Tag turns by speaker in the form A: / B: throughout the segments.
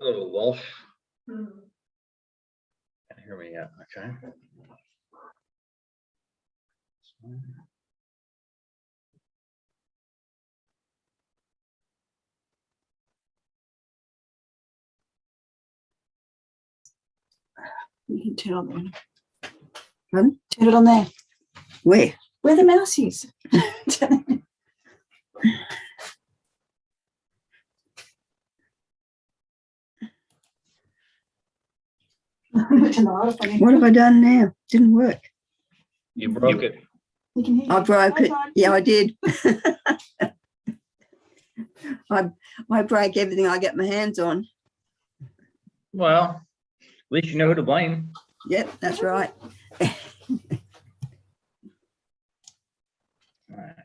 A: A little Walsh.
B: Hmm.
A: Can't hear me yet. Okay.
B: You can turn on there. Turn it on there.
C: Where?
B: Where the mouse is.
C: What have I done now? Didn't work.
A: You broke it.
B: We can hear you.
C: I broke it.
B: Todd.
C: Yeah, I did. I break everything I get my hands on.
A: Well, at least you know who to blame.
C: Yep, that's right.
A: All right.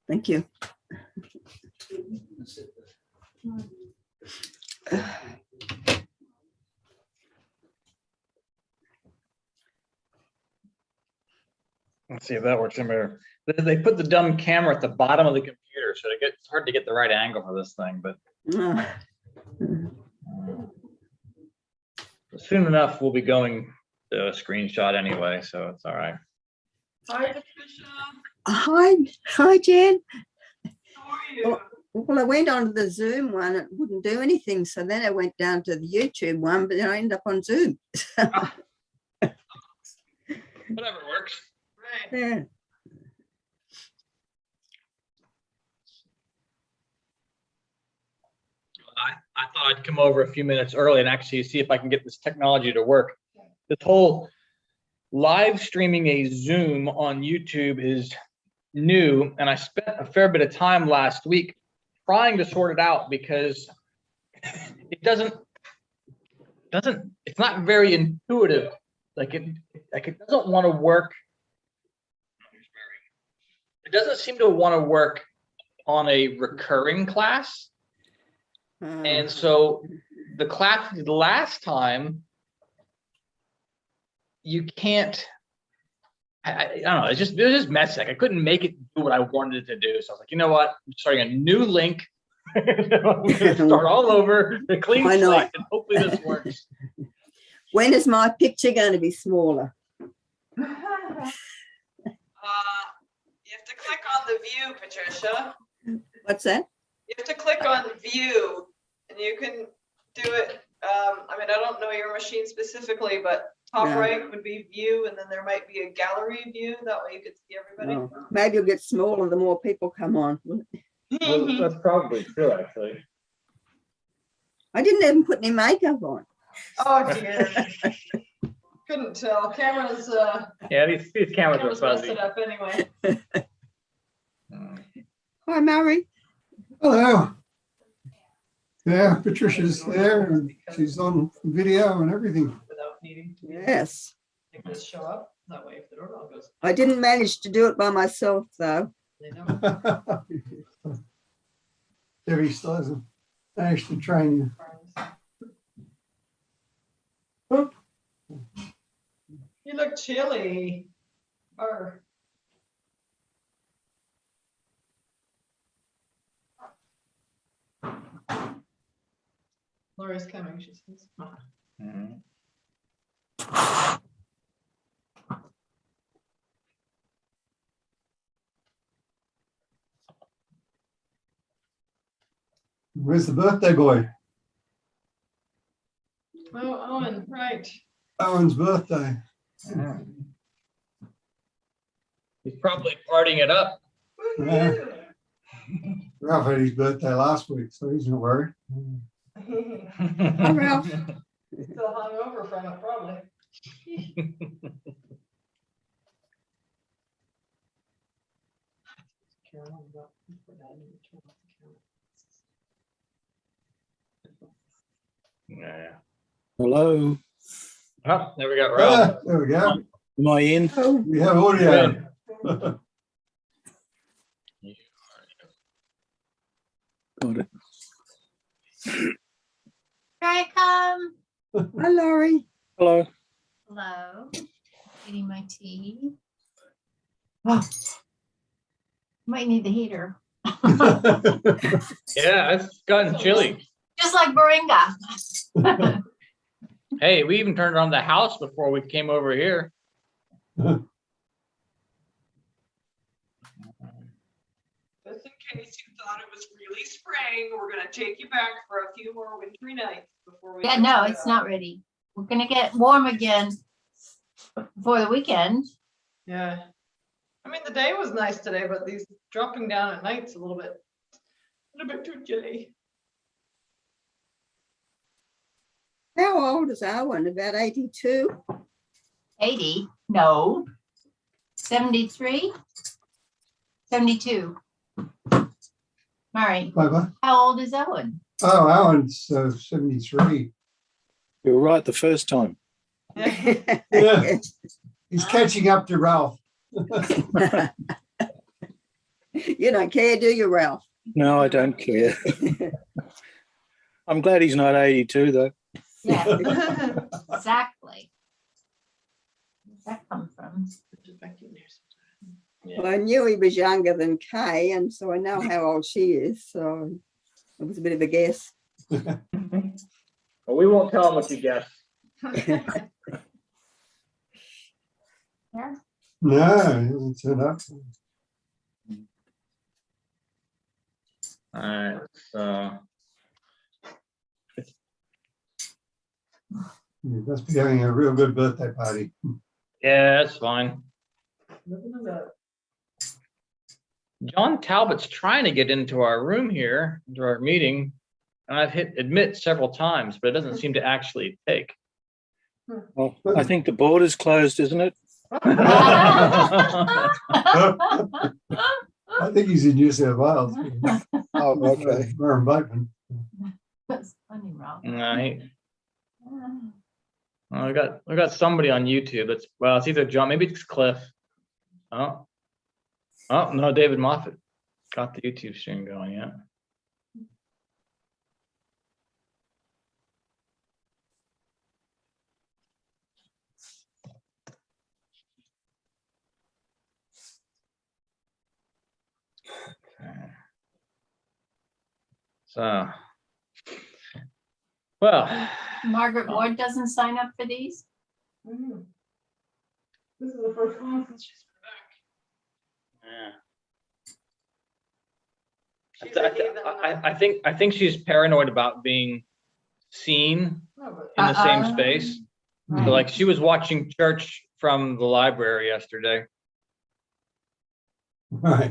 C: Thank you.
A: Let's see if that works in better. They put the dumb camera at the bottom of the computer, so it's hard to get the right angle for this thing. But soon enough, we'll be going to a screenshot anyway, so it's all right.
B: Hi, Patricia.
C: Hi, Jen.
B: How are you?
C: Well, I went on to the Zoom one. It wouldn't do anything. So then I went down to the YouTube one, but then I ended up on Zoom.
A: Whatever works.
B: Right.
C: Yeah.
A: I thought I'd come over a few minutes early and actually see if I can get this technology to work. This whole live streaming a Zoom on YouTube is new, and I spent a fair bit of time last week trying to sort it out because it it's not very intuitive. It doesn't want to work. It doesn't seem to want to work on a recurring class. And so the class the last time, you can't, I don't know, it was just messy. Like I couldn't make it do what I wanted it to do. So I was like, you know what? I'm starting a new link. I'm gonna start all over the clean
C: Why not?
A: slate, and hopefully this works.
C: When is my picture going to be smaller?
B: You have to click on the view, Patricia.
C: What's that?
B: You have to click on view and you can do it. I mean, I don't know your machine specifically, but top
C: Yeah.
B: right would be view, and then there might be a gallery view. That way you could see everybody.
C: Oh, maybe it'll get smaller the more people come on.
A: Well, that's probably true, actually.
C: I didn't even put any makeup on.
B: Oh dear. Couldn't tell. Cameras,
A: Yeah, these cameras are
B: cameras messed
A: fuzzy.
B: it up anyway.
C: Hi, Mary.
D: Hello. Yeah, Patricia's there and she's on video and everything.
B: Without needing to
C: Yes.
B: make this show up. That way if the doorbell goes,
C: I didn't manage to do it by myself, though.
B: they know.
D: Debbie still hasn't managed to train you. Oop.
B: You look chilly. Or Laura's coming, she says.
A: Mhm.
D: Where's the birthday boy?
B: Oh, Owen, right.
D: Owen's birthday.
A: He's probably partying it up.
D: Yeah. Ralph had his birthday last week, so he's not worried.
C: Hi, Ralph.
B: Still hungover from it, probably.
A: Yeah.
E: Hello,
A: Oh, there we go. Ralph.
D: There we go.
E: am I in?
C: Oh,
D: We have audio.
E: Got it.
F: Here I come.
C: hi, Laurie.
E: Hello.
F: Hello. Getting my tea.
C: Oh,
F: Might need the heater.
A: Yeah, it's gotten chilly.
F: Just like Moringa.
A: Hey, we even turned on the house before we came over here.
B: Just in case you thought it was really spring, we're gonna take you back for a few more wintry nights before we.
F: Yeah,
B: get
F: no,
B: to
F: it's not ready. We're gonna get warm again for the weekend.
B: Yeah. I mean, the day was nice today, but these dropping down at night's a little bit too chilly.
C: How old is Owen? About 82?
F: 80, no. 73, 72. Murray,
D: Bye-bye.
F: how old is Owen?
D: Oh, Alan's 73.
E: You were right the first time.
D: Yeah. He's catching up to Ralph.
C: You don't care, do you, Ralph?
E: No, I don't care. I'm glad he's not 82 though.
F: Yeah, exactly. Where's that come from?
C: Well, I knew he was younger than Kay, and so I know how old she is. So it was a bit of a guess.
A: Well, we won't tell them what you guessed.
F: Yeah.
D: No, he hasn't turned up.
A: All right, so
D: He must be having a real good birthday party.
A: yeah, that's fine. John Talbot's trying to get into our room here, into our meeting, and I've hit admit several times, but it doesn't seem to actually take.
E: Well, I think the border's closed, isn't it?
D: I think he's in New South Wales.
E: Oh, okay.
D: Warren Bateman.
F: That's funny, Ralph.
A: No, well, we got somebody on YouTube. It's well, it's either John, maybe it's Cliff. Oh, no, David Moffat got the YouTube stream going. Yeah. So, well,
F: Margaret Ward doesn't sign up for these?
B: Mhm. This is the first one since she's
A: yeah.
B: been back. She's a heathen.
A: I think she's paranoid about being seen
B: No, but-
A: in the same space.
F: Right.
A: So like she was watching church from the library yesterday.
D: Right.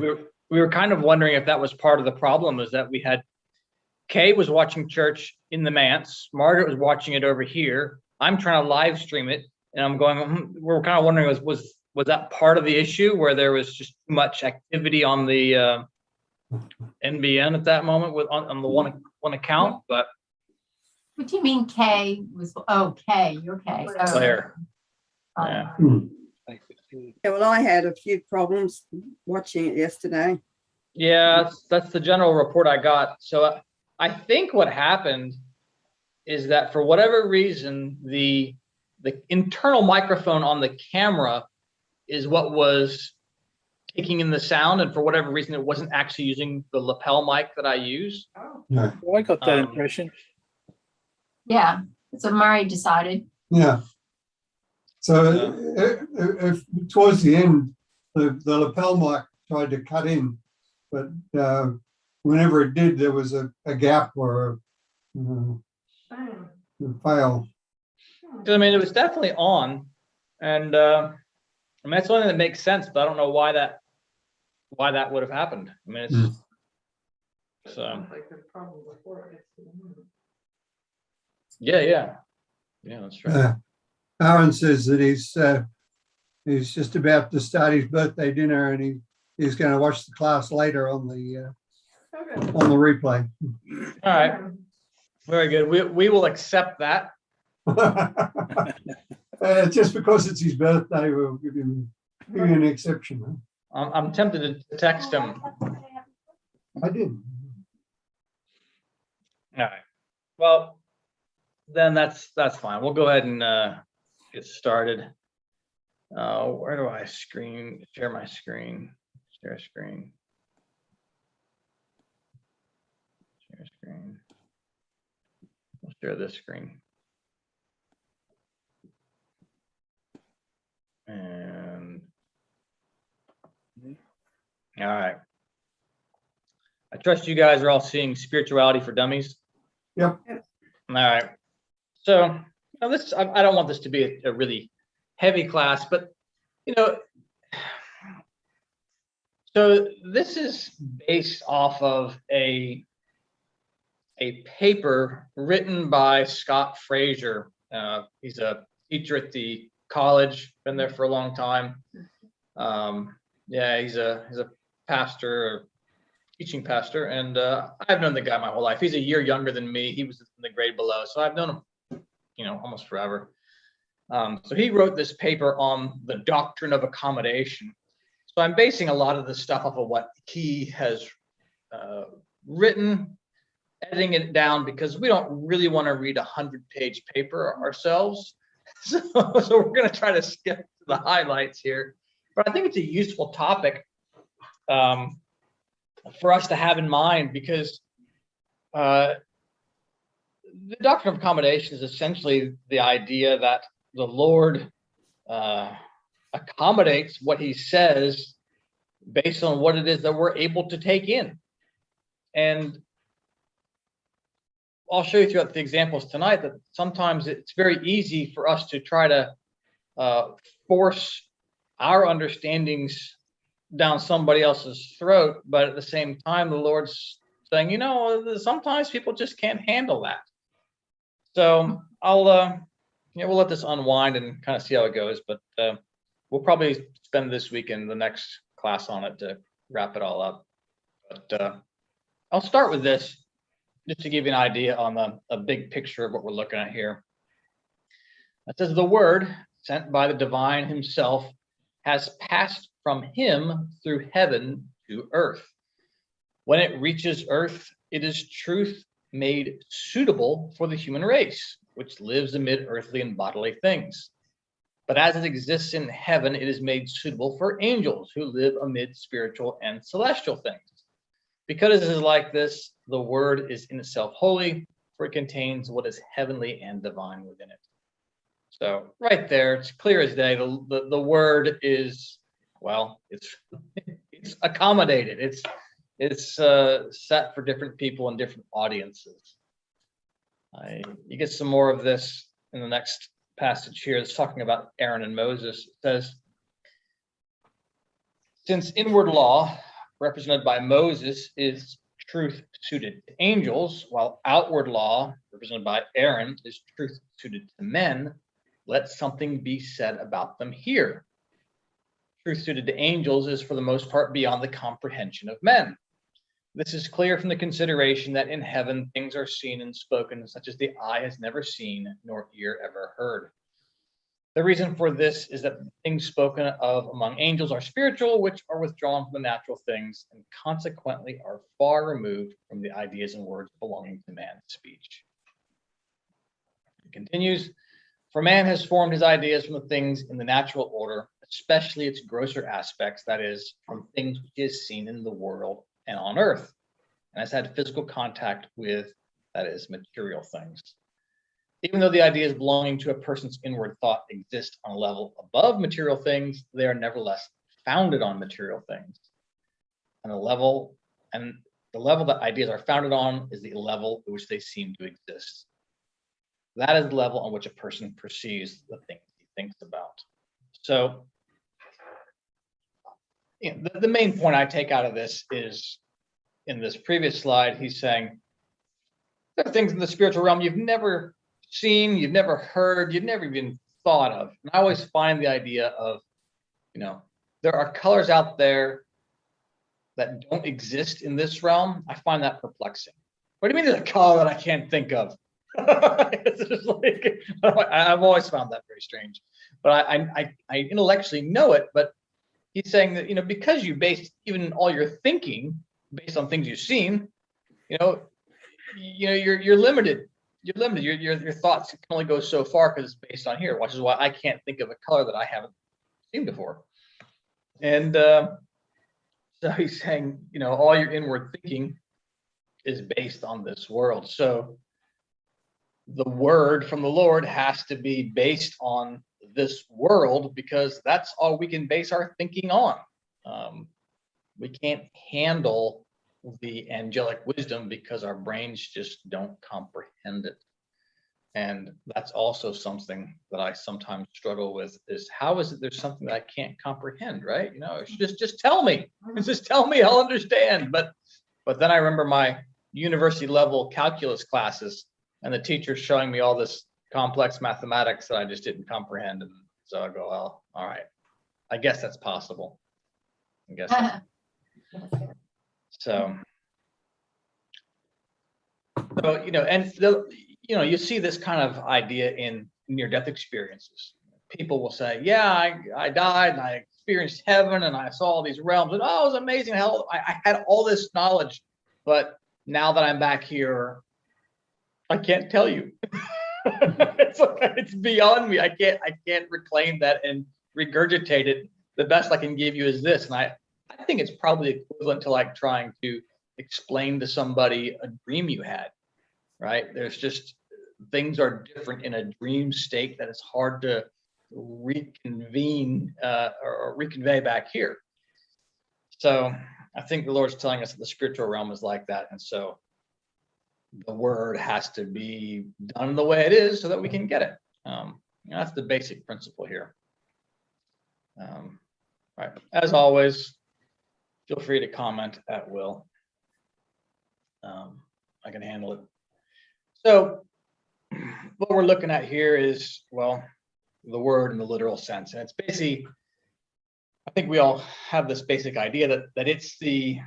A: We were kind of wondering if that was part of the problem, is that we had Kay was watching church in the manse, Margaret was watching it over here. I'm trying to live stream it, and I'm going. We're kind of wondering was that part of the issue where there was just too much activity on the NBN at that moment with on the one account, but
F: What do you mean K was, oh, K, you're K. Oh.
A: Claire.
F: Oh.
A: Yeah.
C: Yeah, well, I had a few problems watching it yesterday.
A: Yeah, that's the general report I got. So I think what happened is that for whatever reason, the internal microphone on the camera is what was taking in the sound, and for whatever reason, it wasn't actually using the lapel mic that I use.
B: Oh.
D: Yeah.
E: Well, I got that
A: Um,
E: impression.
F: Yeah, so Murray decided.
D: Yeah. So if towards the end, the lapel mic tried to cut in, but whenever it did, there was a gap or a fail.
A: I mean, it was definitely on, and I mean that's the only thing that makes sense, but I don't know why that would have happened. I mean, it's so
B: Like the problem before it gets to the moon.
A: yeah, that's right.
D: Aaron says that he's just about to start his birthday dinner, and he's going to watch the class later on the replay.
A: All right, very good. We will accept that.
D: Just because it's his birthday, we'll give him an exception. Huh?
A: I'm tempted to text him.
D: I did.
A: All right. Well, then that's fine. We'll go ahead and get started. Where do I share my screen? Share screen. Share screen. We'll share this screen. And all right. I trust you guys are all seeing Spirituality for Dummies.
D: Yep.
A: All right. So this I don't want this to be a really heavy class, but so this is based off of a paper written by Scott Fraser. He's a teacher at the college, been there for a long time. Yeah, he's a pastor, teaching pastor, and I've known the guy my whole life. He's a year younger than me. He was in the grade below, so I've known him, almost forever. So he wrote this paper on the doctrine of accommodation. So I'm basing a lot of this stuff off of what he has written, editing it down because we don't really want to read a 100-page paper ourselves. So we're going to try to skip to the highlights here. But I think it's a useful topic for us to have in mind because the doctrine of accommodation is essentially the idea that the Lord accommodates what he says based on what it is that we're able to take in. And I'll show you throughout the examples tonight that sometimes it's very easy for us to try to force our understandings down somebody else's throat, but at the same time, the Lord's saying, sometimes people just can't handle that. So we'll let this unwind and kind of see how it goes, but we'll probably spend this week and the next class on it to wrap it all up. But I'll start with this just to give you an idea on a big picture of what we're looking at here. It says the word sent by the divine himself has passed from him through heaven to earth. When it reaches earth, it is truth made suitable for the human race, which lives amid earthly and bodily things. But as it exists in heaven, it is made suitable for angels who live amid spiritual and celestial things. Because it is like this, the word is in itself holy, for it contains what is heavenly and divine within it. So right there, it's clear as day. The word is, well, it's accommodated. It's set for different people and different audiences. You get some more of this in the next passage here. It's talking about Aaron and Moses. It says, since inward law, represented by Moses, is truth suited to angels, while outward law, represented by Aaron, is truth suited to men, let something be said about them here. Truth suited to angels is for the most part beyond the comprehension of men. This is clear from the consideration that in heaven things are seen and spoken such as the eye has never seen nor ear ever heard. The reason for this is that the things spoken of among angels are spiritual, which are withdrawn from the natural things and consequently are far removed from the ideas and words belonging to man's speech. It continues, for man has formed his ideas from the things in the natural order, especially its grosser aspects, that is, from things which he has seen in the world and on earth, and has had physical contact with, that is, material things. Even though the ideas belonging to a person's inward thought exist on a level above material things, they are nevertheless founded on material things. And the level that ideas are founded on is the level at which they seem to exist. That is the level on which a person perceives the things he thinks about. So, the main point I take out of this is, in this previous slide, he's saying, there are things in the spiritual realm you've never seen, you've never heard, you've never even thought of. And I always find the idea of, there are colors out there that don't exist in this realm. I find that perplexing. What do you mean there's a color that I can't think of? It's just like, I've always found that very strange. But I intellectually know it, but he's saying that, because you base even all your thinking based on things you've seen, you're limited. You're limited. Your thoughts can only go so far because it's based on here, which is why I can't think of a color that I haven't seen before. And so he's saying, all your inward thinking is based on this world. So the word from the Lord has to be based on this world, because that's all we can base our thinking on. We can't handle the angelic wisdom because our brains just don't comprehend it. And that's also something that I sometimes struggle with, is how is it there's something that I can't comprehend, right? You know, it's just tell me, just tell me, I'll understand. But then I remember my university level calculus classes and the teacher showing me all this complex mathematics that I just didn't comprehend. And so I go, well, all right, I guess that's possible. I guess. So, you know, and you know, you see this kind of idea in near-death experiences. People will say, yeah, I died and I experienced heaven and I saw all these realms and oh, it was amazing how I had all this knowledge, but now that I'm back here, I can't tell you. It's beyond me. I can't reclaim that and regurgitate it. The best I can give you is this. And I think it's probably equivalent to like trying to explain to somebody a dream you had, right? There's just things are different in a dream state that it's hard to reconvene or reconvey back here. So I think the Lord's telling us that the spiritual realm is like that. And so the word has to be done the way it is so that we can get it. That's the basic principle here. Right. As always, feel free to comment at will. I can handle it. So what we're looking at here is, well, the word in the literal sense. And it's basically, I think we all have this basic idea that it's the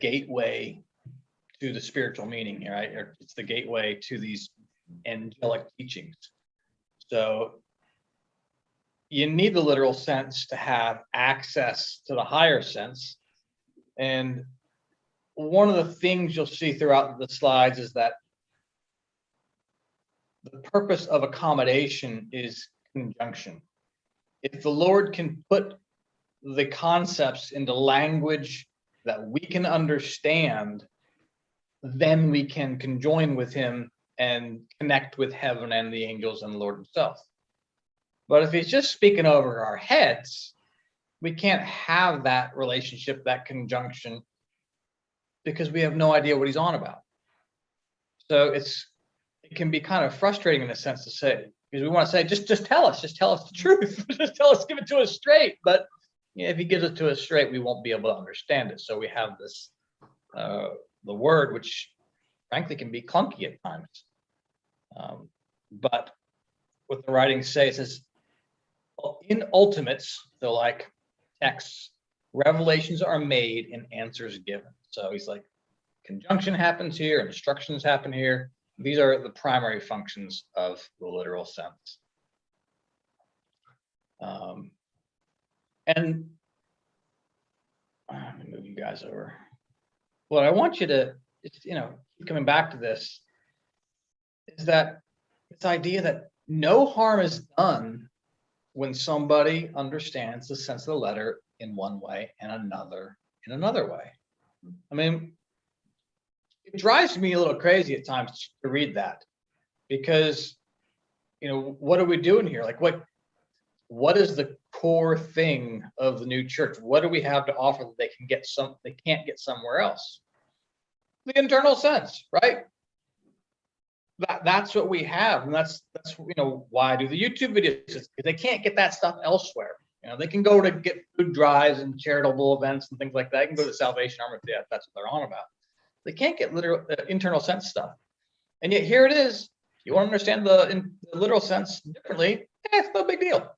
A: gateway to the spiritual meaning, right? Or it's the gateway to these angelic teachings. So you need the literal sense to have access to the higher sense. And one of the things you'll see throughout the slides is that the purpose of accommodation is conjunction. If the Lord can put the concepts into language that we can understand, then we can conjoin with him and connect with heaven and the angels and the Lord himself. But if he's just speaking over our heads, we can't have that relationship, that conjunction, because we have no idea what he's on about. So it can be kind of frustrating in a sense to say, because we want to say, just tell us the truth, just tell us, give it to us straight. But if he gives it to us straight, we won't be able to understand it. So we have this, the word, which frankly can be clunky at times. But what the writings say, it says, in ultimates, so like texts, revelations are made and answers given. So he's like, conjunction happens here, instructions happen here. These are the primary functions of the literal sense. And let me move you guys over. What I want you to, keep coming back to this, is that this idea that no harm is done when somebody understands the sense of the letter in one way and another in another way. I mean, it drives me a little crazy at times to read that, because, what are we doing here? Like, what is the core thing of the new church? What do we have to offer that they can't get somewhere else? The internal sense, right? That's what we have, and that's why I do the YouTube videos, because they can't get that stuff elsewhere. They can go to get food drives and charitable events and things like that. They can go to the Salvation Army if that's what they're on about. They can't get literal internal sense stuff, and yet here it is. You want to understand the literal sense differently? It's no big deal.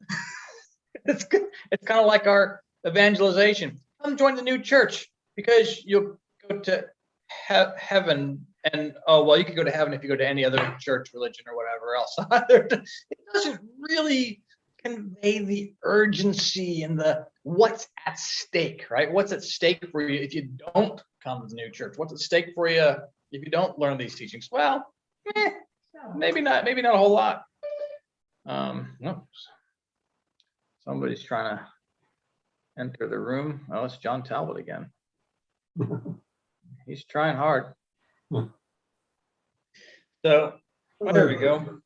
A: It's good. It's kind of like our evangelization. Come join the new church because you'll go to heaven. And you can go to heaven if you go to any other church, religion, or whatever else. It doesn't really convey the urgency and the what's at stake, right? What's at stake for you if you don't come to the new church? What's at stake for you if you don't learn these teachings? Well, maybe not a whole lot. No. Somebody's trying to enter the room. Oh, it's John Talbot again. He's trying hard. So there we go.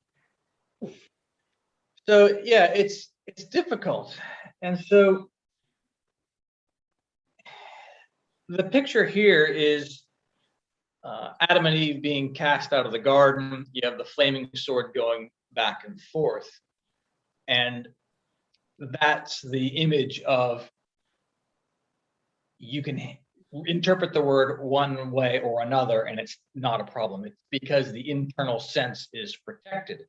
A: So yeah, it's difficult. And so the picture here is Adam and Eve being cast out of the garden. You have the flaming sword going back and forth. And that's the image of, you can interpret the word one way or another, and it's not a problem. It's because the internal sense is protected.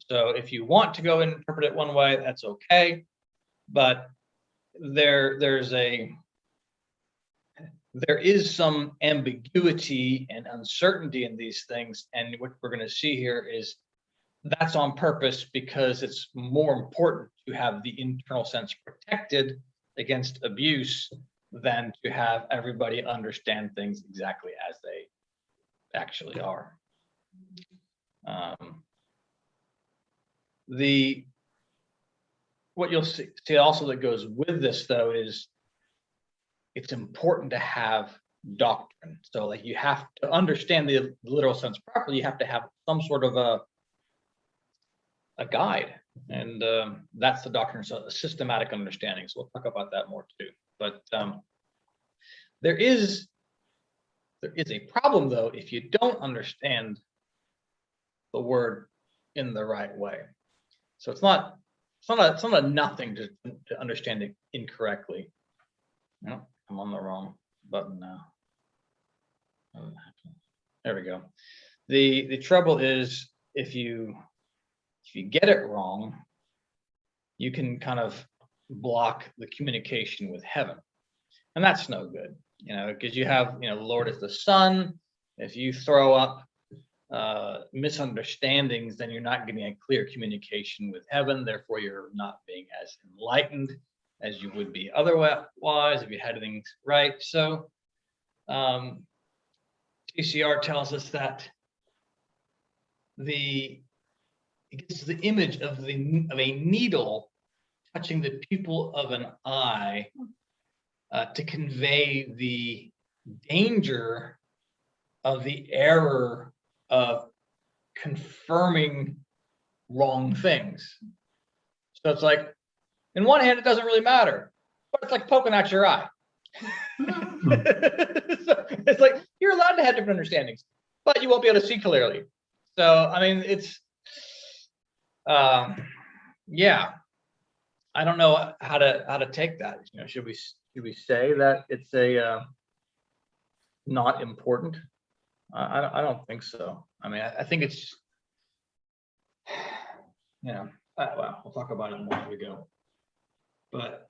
A: So if you want to go and interpret it one way, that's okay. But there is some ambiguity and uncertainty in these things. And what we're going to see here is that's on purpose, because it's more important to have the internal sense protected against abuse than to have everybody understand things exactly as they actually are. What you'll see also that goes with this, though, is it's important to have doctrine. So like, you have to understand the literal sense properly. You have to have some sort of a guide, and that's the doctrine. So a systematic understanding. So we'll talk about that more too. But there is a problem, though, if you don't understand the word in the right way. So it's not a nothing to understand it incorrectly. No, I'm on the wrong button now. There we go. The trouble is, if you get it wrong, you can kind of block the communication with heaven, and that's no good, because you have, the Lord is the Son. If you throw up misunderstandings, then you're not getting a clear communication with heaven. Therefore, you're not being as enlightened as you would be otherwise if you had things right. So TCR tells us that it's the image of a needle touching the pupil of an eye to convey the danger of the error of confirming wrong things. So it's like, in one hand, it doesn't really matter, but it's like poking at your eye. So it's like, you're allowed to have different understandings, but you won't be able to see clearly. So, I mean, it's, yeah, I don't know how to take that. Should we say that it's not important? I don't think so. I mean, I think it's, well, we'll talk about it more as we go. But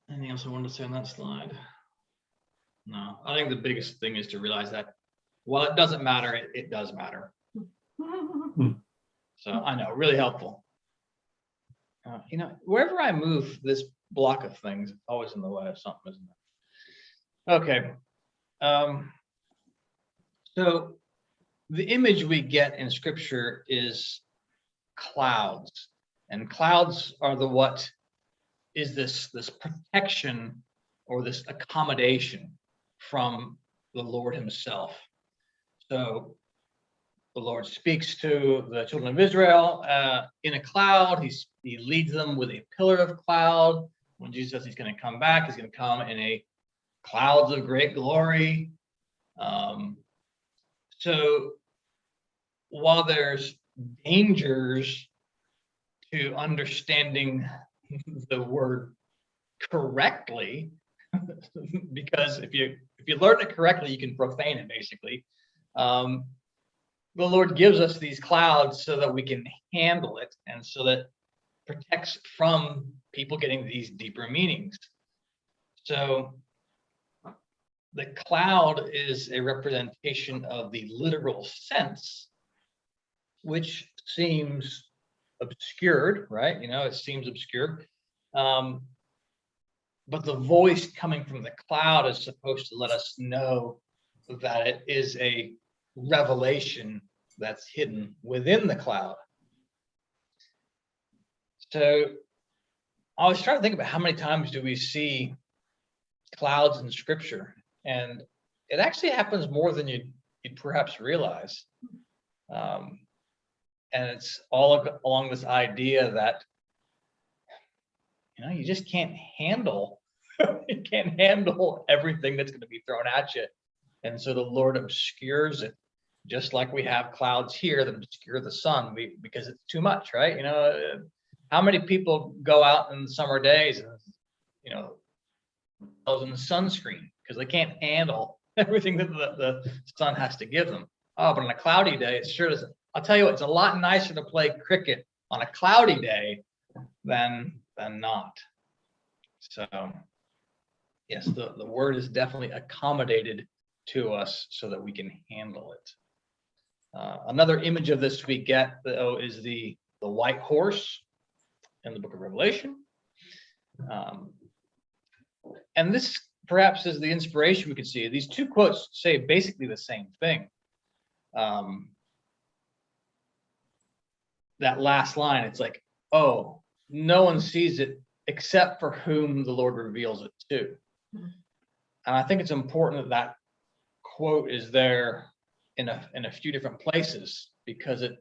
A: anything else I wanted to say on that slide? No, I think the biggest thing is to realize that while it doesn't matter, it does matter. So I know, really helpful. Wherever I move this block of things, it's always in the way of something, isn't it? Okay. So the image we get in Scripture is clouds, and clouds are what is this protection or this accommodation from the Lord himself. So the Lord speaks to the children of Israel in a cloud. He leads them with a pillar of cloud. When Jesus says he's going to come back, he's going to come in a clouds of great glory. So while there's dangers to understanding the word correctly, because if you learn it correctly, you can profane it, basically. The Lord gives us these clouds so that we can handle it, and so that protects from people getting these deeper meanings. So the cloud is a representation of the literal sense, which seems obscured, right? It seems obscured. But the voice coming from the cloud is supposed to let us know that it is a revelation that's hidden within the cloud. So I was trying to think about how many times do we see clouds in Scripture, and it actually happens more than you'd perhaps realize. And it's all along this idea that, you just can't handle, you can't handle everything that's going to be thrown at you. And so the Lord obscures it, just like we have clouds here that obscure the sun because it's too much, right? How many people go out in the summer days and, in the sunscreen because they can't handle everything that the sun has to give them. Oh, but on a cloudy day, it sure doesn't. I'll tell you what, it's a lot nicer to play cricket on a cloudy day than not. So yes, the word is definitely accommodated to us so that we can handle it. Another image of this we get, though, is the white horse in the book of Revelation. And this perhaps is the inspiration we can see. These two quotes say basically the same thing. That last line, it's like, oh, no one sees it except for whom the Lord reveals it to. And I think it's important that that quote is there in a few different places, because it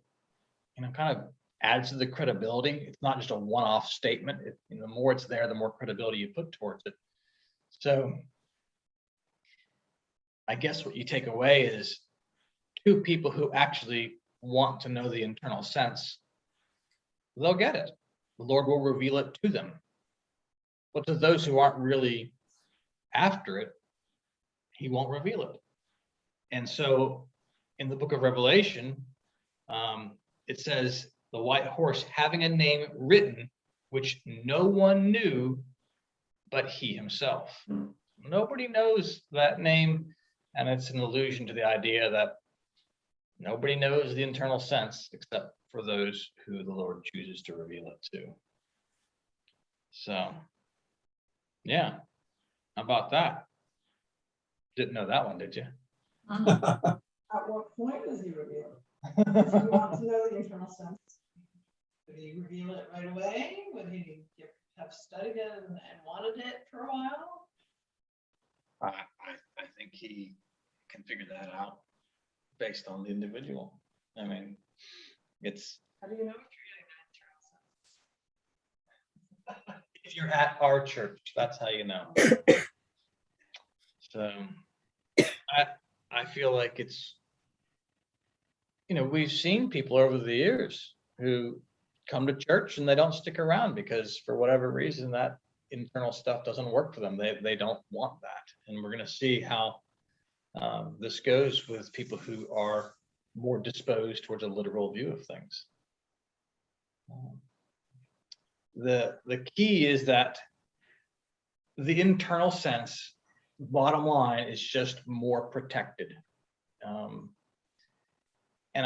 A: kind of adds to the credibility. It's not just a one-off statement. The more it's there, the more credibility you put towards it. So I guess what you take away is two people who actually want to know the internal sense, they'll get it. The Lord will reveal it to them. But to those who aren't really after it, he won't reveal it. And so in the book of Revelation, it says, the white horse having a name written, which no one knew but he himself. Nobody knows that name, and it's an allusion to the idea that nobody knows the internal sense except for those who the Lord chooses to reveal it to. So, yeah, how about that? Didn't know that one, did you?
B: At what point does he reveal it? If you want to know the internal sense, would he reveal it right away? Would he have studied it and wanted it for a while?
A: I think he can figure that out based on the individual. I mean, it's.
B: How do you know if you're getting that internal sense?
A: If you're at our church, that's how you know. So I feel like it's, we've seen people over the years who come to church and they don't stick around because for whatever reason that internal stuff doesn't work for them. They don't want that. And we're going to see how this goes with people who are more disposed towards a literal view of things. The key is that the internal sense, bottom line, is just more protected. And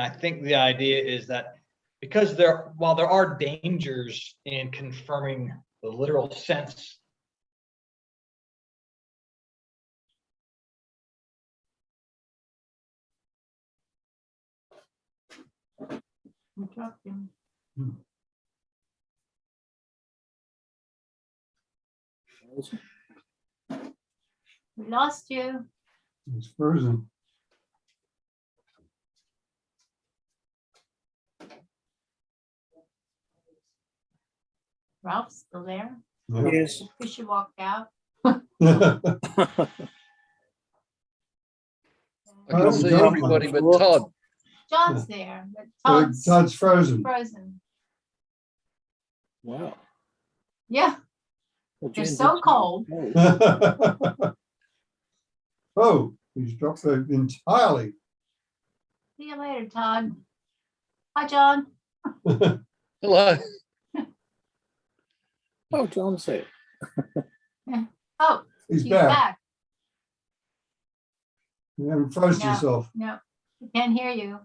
A: I think the idea is that because while there are dangers in confirming the literal sense,
F: We lost you.
D: It's frozen.
F: Ralph's still there.
D: Yeah.
E: Yes.
F: Fisher walked out.
G: I can
D: Oh,
G: see
D: John.
G: everybody but Todd.
F: John's there, but
D: Todd's
F: Todd's
D: frozen.
F: frozen.
E: Wow.
F: Yeah,
E: Well,
F: they're
E: Jen
F: so
E: did-
F: cold.
D: Oh, he's dropped it entirely.
F: See you later, Todd. Hi, John.
G: Hello.
E: Oh, John's there.
F: Oh,
D: He's
F: she's
D: back.
F: back.
D: You haven't froze
F: Yeah.
D: yourself.
F: No, we can't hear you.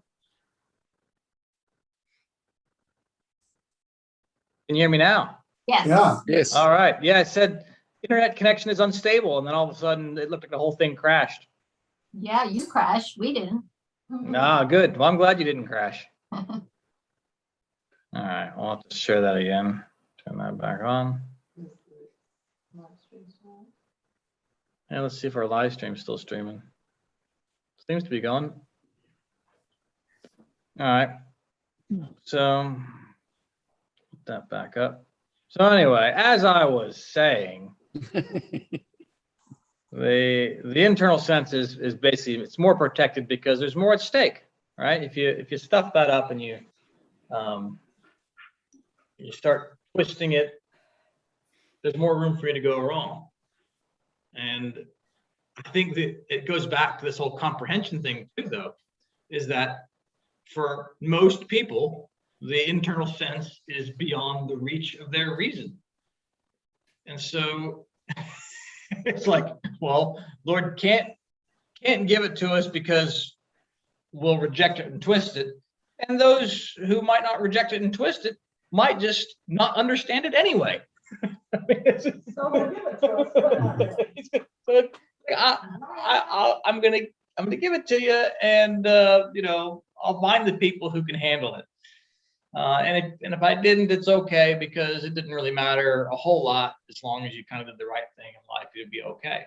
A: can you hear me now?
F: Yes.
D: Yeah.
G: Yes.
A: All right. Yeah, I said internet connection is unstable, and then all of a sudden it looked like the whole thing crashed.
F: Yeah, you crashed. We didn't.
A: Ah, good. Well, I'm glad you didn't crash. All right, I'll have to share that again. Turn that back on. Yeah, let's see if our live stream's still streaming. Seems to be going. All right. So put that back up. So anyway, as I was saying, the internal sense is basically, it's more protected because there's more at stake, right? If you stuff that up and you start twisting it, there's more room for you to go wrong. And I think that it goes back to this whole comprehension thing too, though, is that for most people, the internal sense is beyond the reach of their reason. And so it's like, well, Lord can't give it to us because we'll reject it and twist it. And those who might not reject it and twist it might just not understand it anyway. I mean,
B: So he'll give it to us, but not really.
A: I'm gonna give it to you, and I'll find the people who can handle it. And if I didn't, it's okay, because it didn't really matter a whole lot as long as you kind of did the right thing in life, it'd be okay.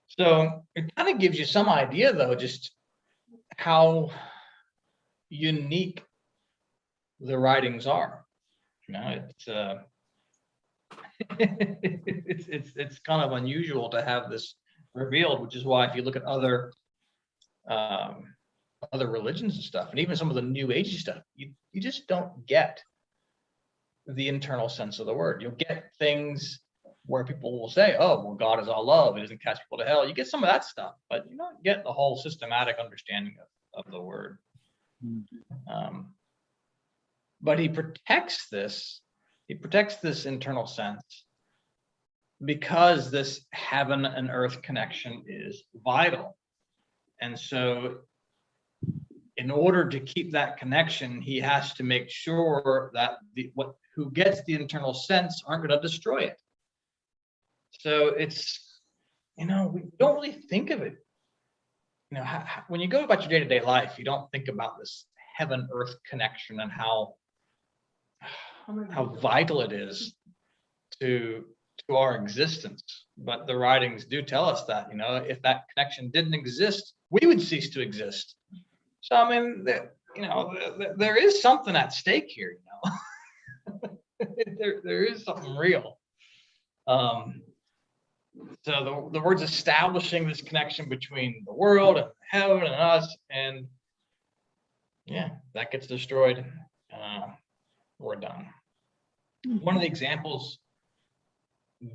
A: So it kind of gives you some idea, though, just how unique the writings are. It's kind of unusual to have this revealed, which is why if you look at other religions and stuff, and even some of the new agey stuff, you just don't get the internal sense of the word. You'll get things where people will say, oh, well, God is all love, it doesn't cast people to hell. You get some of that stuff, but you don't get the whole systematic understanding of the word. But he protects this internal sense because this heaven and earth connection is vital. And so in order to keep that connection, he has to make sure that who gets the internal sense aren't going to destroy it. So it's, we don't really think of it. When you go about your day-to-day life, you don't think about this heaven-earth connection and how vital it is to our existence. But the writings do tell us that, if that connection didn't exist, we would cease to exist. So, I mean, there is something at stake here, there is something real. So the word's establishing this connection between the world and heaven and us, and yeah, that gets destroyed. We're done. One of the examples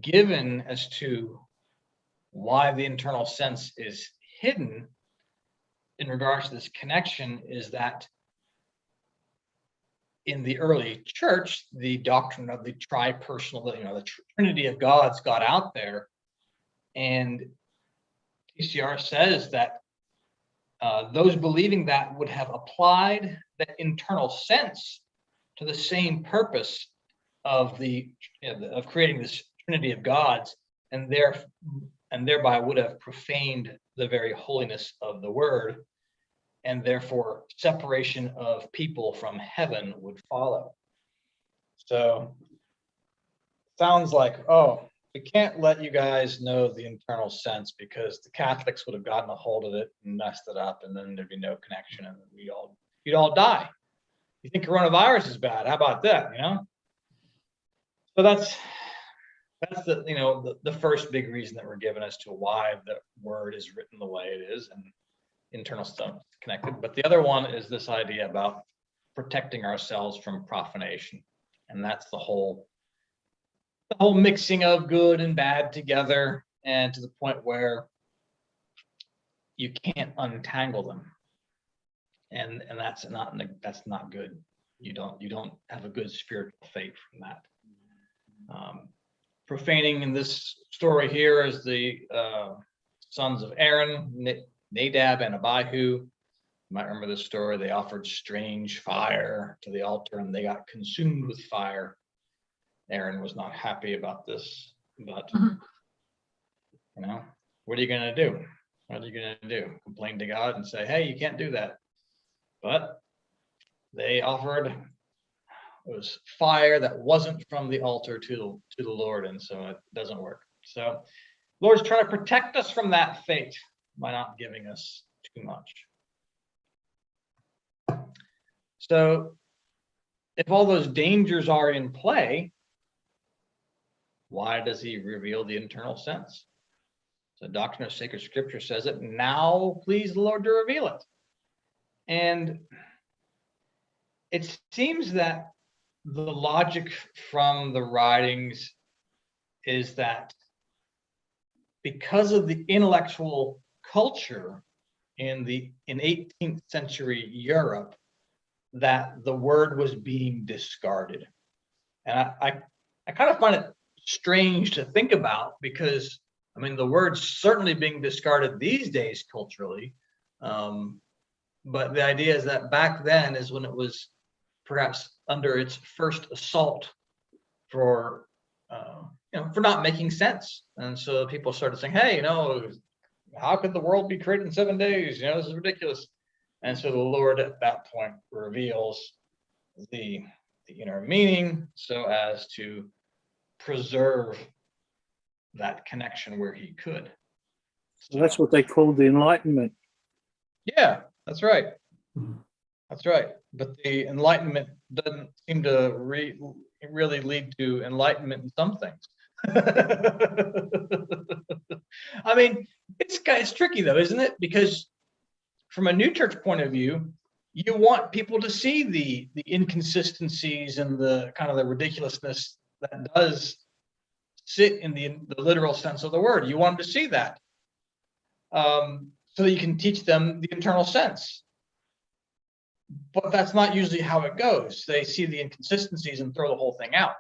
A: given as to why the internal sense is hidden in regards to this connection is that in the early church, the doctrine of the tri-personal, the Trinity of God's got out there, and TCR says that those believing that would have applied that internal sense to the same purpose of of creating this Trinity of Gods, and thereby would have profaned the very holiness of the word, and therefore separation of people from heaven would follow. So sounds like, oh, we can't let you guys know the internal sense because the Catholics would have gotten a hold of it and messed it up, and then there'd be no connection, and you'd all die. You think coronavirus is bad? How about that? So that's the first big reason that we're given as to why the word is written the way it is and internal stuff is connected. But the other one is this idea about protecting ourselves from profanation, and that's the whole mixing of good and bad together, and to the point where you can't untangle them, and that's not good. You don't have a good spiritual faith from that. Profaning in this story here is the sons of Aaron, Nadab and Abihu. You might remember this story. They offered strange fire to the altar and they got consumed with fire. Aaron was not happy about this, but what are you going to do? What are you going to do? Complain to God and say, hey, you can't do that. But they offered, it was fire that wasn't from the altar to the Lord, and so it doesn't work. So Lord's trying to protect us from that fate by not giving us too much. So if all those dangers are in play, why does he reveal the internal sense? So Doctrine of Sacred Scripture says it, now please the Lord to reveal it. And it seems that the logic from the writings is that because of the intellectual culture in 18th century Europe, that the word was being discarded. And I kind of find it strange to think about, because I mean, the word's certainly being discarded these days culturally. But the idea is that back then is when it was perhaps under its first assault for, for not making sense. And so people started saying, hey, how could the world be created in 7 days? This is ridiculous. And so the Lord at that point reveals the inner meaning so as to preserve that connection where he could.
E: So that's what they call the Enlightenment.
A: Yeah, that's right. That's right. But the Enlightenment doesn't seem to really lead to enlightenment in some things. I mean, it's tricky though, isn't it? Because from a new church point of view, you want people to see the inconsistencies and the kind of the ridiculousness that does sit in the literal sense of the word. You want them to see that, so that you can teach them the internal sense. But that's not usually how it goes. They see the inconsistencies and throw the whole thing out.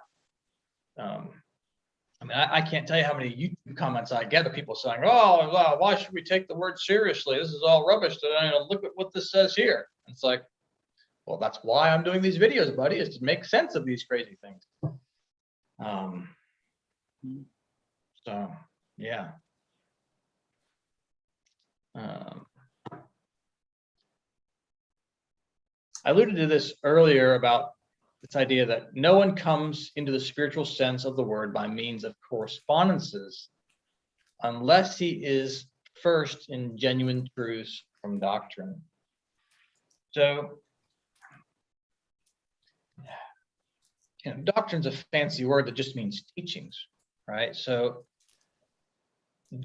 A: I mean, I can't tell you how many YouTube comments I get of people saying, "Oh, why should we take the word seriously? This is all rubbish. Look at what this says here." And it's like, well, that's why I'm doing these videos, buddy, is to make sense of these crazy things. So, yeah. I alluded to this earlier about this idea that no one comes into the spiritual sense of the word by means of correspondences unless he is first in genuine truths from doctrine. So, doctrine's a fancy word that just means teachings, right? So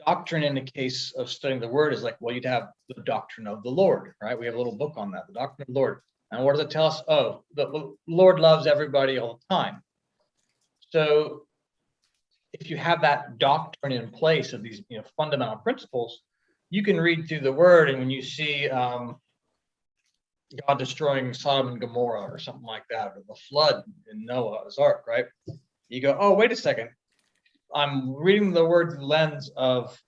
A: doctrine in the case of studying the word is like, well, you'd have the doctrine of the Lord, right? We have a little book on that, the doctrine of the Lord. And what does it tell us? Oh, the Lord loves everybody all the time. So if you have that doctrine in place of these fundamental principles, you can read through the word, and when you see God destroying Sodom and Gomorrah or something like that, or the flood in Noah's ark, right? You go, oh, wait a second. I'm reading the word through the lens of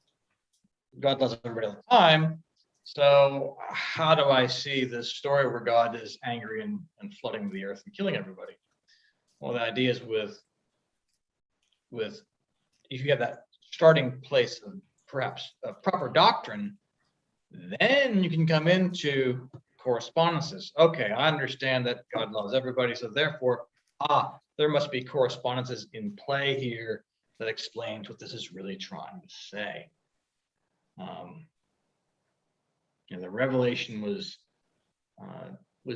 A: God loves everybody all the time. So how do I see this story where God is angry and flooding the earth and killing everybody? Well, the idea is with if you have that starting place of perhaps a proper doctrine, then you can come into correspondences. Okay, I understand that God loves everybody, so therefore, there must be correspondences in play here that explains what this is really trying to say. The revelation was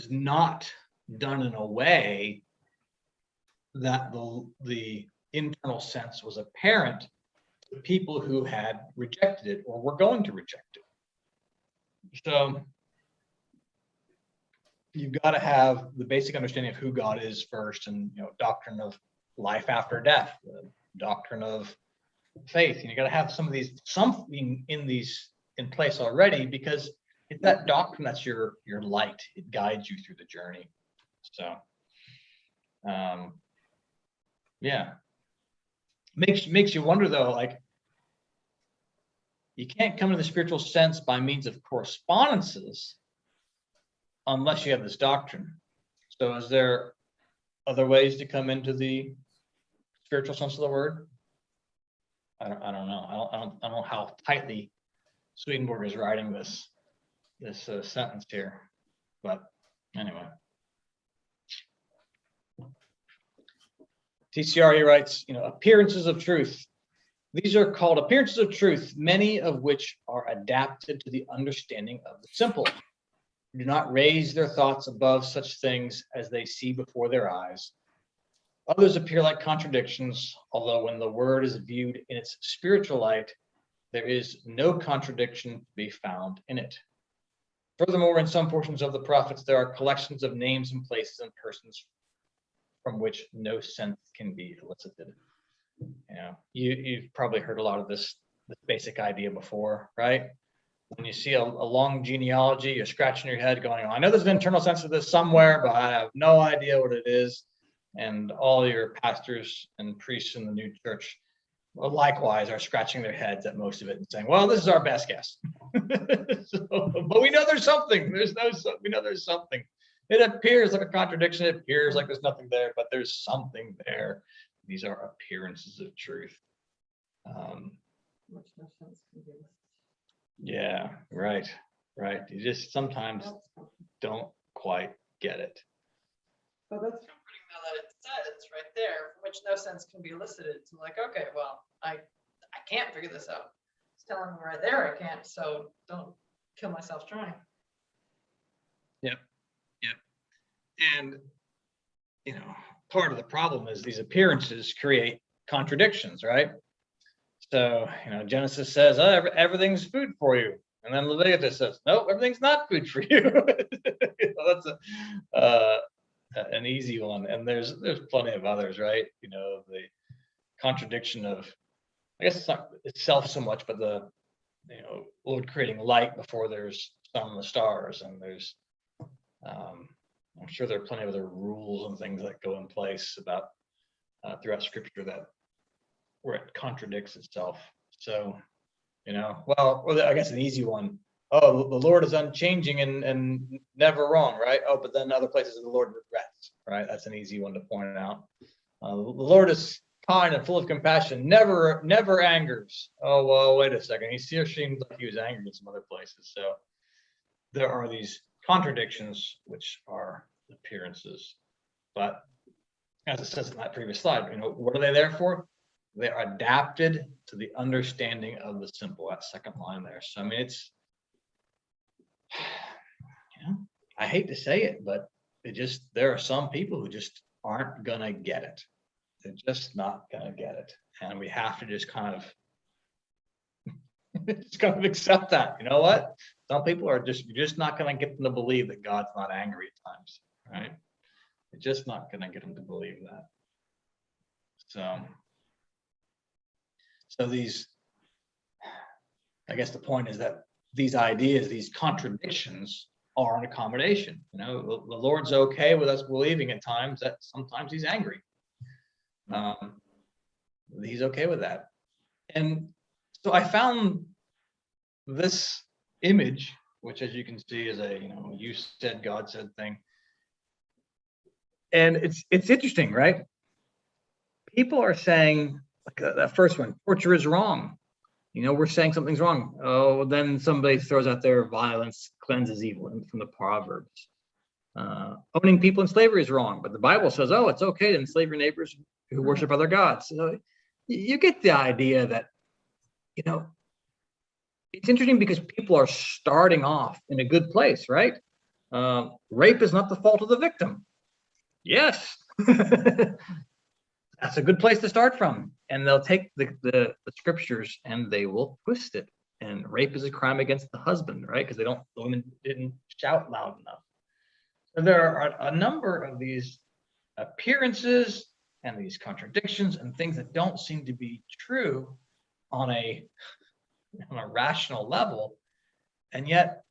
A: not done in a way that the internal sense was apparent to people who had rejected it or were going to reject it. So you've got to have the basic understanding of who God is first, and doctrine of life after death, the doctrine of faith. You got to have something in place already, because it's that doctrine that's your light. It guides you through the journey. So, yeah, makes you wonder though. Like, you can't come to the spiritual sense by means of correspondences unless you have this doctrine. So, is there other ways to come into the spiritual sense of the word? I don't know. I don't know how tightly Swedenborg is writing this sentence here, but anyway. TCR, he writes, appearances of truth. These are called appearances of truth, many of which are adapted to the understanding of the simple. do not raise their thoughts above such things as they see before their eyes. Others appear like contradictions, although when the word is viewed in its spiritual light, there is no contradiction to be found in it. Furthermore, in some portions of the prophets, there are collections of names and places and persons from which no sense can be elicited. You know, you've probably heard a lot of this basic idea before, right? When you see a long genealogy, you're scratching your head going, I know there's an internal sense of this somewhere, but I have no idea what it is. And all your pastors and priests in the new church, well, likewise, are scratching their heads at most of it and saying, well, this is our best guess. But we know there's something. We know there's something. It appears like a contradiction. It appears like there's nothing there, but there's something there. These are appearances of truth.
B: Which no sense can be.
A: Yeah, right. You just sometimes don't quite get it.
B: But that's comforting though that it says right there, from which no sense can be elicited. So like, okay, well, I can't figure this out. It's telling me right there I can't, so don't kill myself trying.
A: Yep. And, you know, part of the problem is these appearances create contradictions, right? So, you know, Genesis says, oh, everything's food for you. And then Leviticus says, no, everything's not food for you. You know, that's an easy one. And there's plenty of others, right? You know, the contradiction of, I guess it's not itself so much, but the, you know, Lord creating light before there's sun and the stars. And there's, I'm sure there are plenty of other rules and things that go in place about throughout scripture that where it contradicts itself. So, you know, well, I guess an easy one. Oh, the Lord is unchanging and never wrong, right? Oh, but then other places the Lord regrets, right? That's an easy one to point out. The Lord is kind and full of compassion, never angers. Oh, well, wait a second. He still seems like he was angry in some other places. So there are these contradictions, which are appearances. But as it says in that previous slide, you know, what are they there for? They're adapted to the understanding of the simple. That second line there. So I mean, it's, you know, I hate to say it, but there are some people who just aren't gonna get it. They're just not gonna get it, and we have to just kind of accept that. You know what? Some people are you're just not gonna get them to believe that God's not angry at times, right? You're just not gonna get them to believe that. So these, I guess the point is that these ideas, these contradictions are an accommodation. You know, the Lord's okay with us believing at times that sometimes he's angry. He's okay with that. And so I found this image, which as you can see is a, you know, you said, God said thing. And it's interesting, right? People are saying, like that first one, torture is wrong. You know, we're saying something's wrong. Oh, then somebody throws out there violence cleanses evil from the Proverbs. Owning people in slavery is wrong, but the Bible says, oh, it's okay to enslave your neighbors who worship other gods. So you get the idea that, you know, it's interesting because people are starting off in a good place, right? Rape is not the fault of the victim. Yes. That's a good place to start from. And they'll take the scriptures and they will twist it. And rape is a crime against the husband, right? Because the women didn't shout loud enough. So there are a number of these appearances and these contradictions and things that don't seem to be true on a rational level. And yet